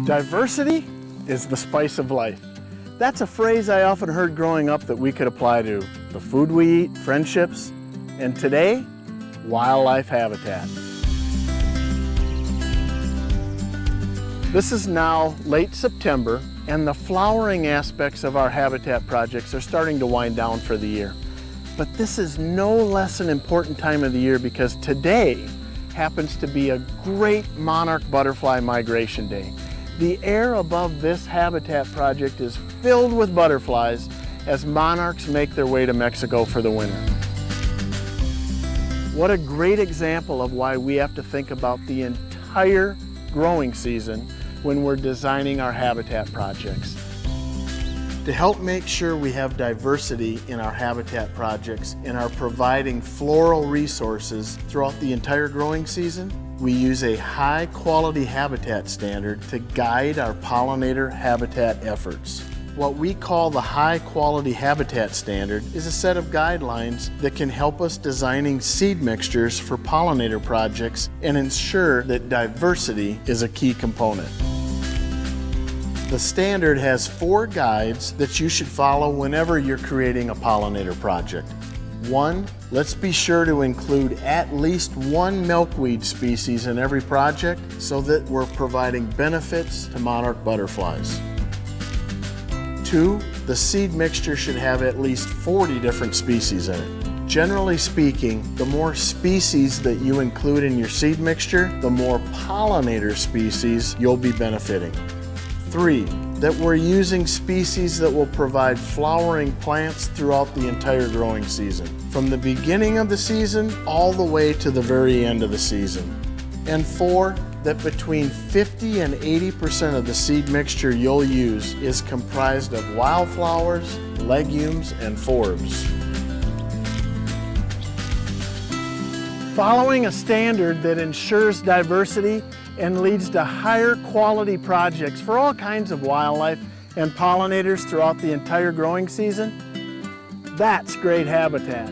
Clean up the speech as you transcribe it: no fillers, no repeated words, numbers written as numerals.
Diversity is the spice of life. That's a phrase I often heard growing up that we could apply to the food we eat, friendships, and today, wildlife habitat. This is now late September, and the flowering aspects of our habitat projects are starting to wind down for the year. But this is no less an important time of the year because today happens to be a great monarch butterfly migration day. The air above this habitat project is filled with butterflies as monarchs make their way to Mexico for the winter. What a great example of why we have to think about the entire growing season when we're designing our habitat projects. To help make sure we have diversity in our habitat projects and are providing floral resources throughout the entire growing season, we use a high-quality habitat standard to guide our pollinator habitat efforts. What we call the high-quality habitat standard is a set of guidelines that can help us designing seed mixtures for pollinator projects and ensure that diversity is a key component. The standard has 4 guides that you should follow whenever you're creating a pollinator project. 1, let's be sure to include at least 1 milkweed species in every project so that we're providing benefits to monarch butterflies. 2, the seed mixture should have at least 40 different species in it. Generally speaking, the more species that you include in your seed mixture, the more pollinator species you'll be benefiting. 3, that we're using species that will provide flowering plants throughout the entire growing season, from the beginning of the season all the way to the very end of the season. And 4, that between 50 and 80% of the seed mixture you'll use is comprised of wildflowers, legumes, and forbs. Following a standard that ensures diversity and leads to higher quality projects for all kinds of wildlife and pollinators throughout the entire growing season, that's great habitat.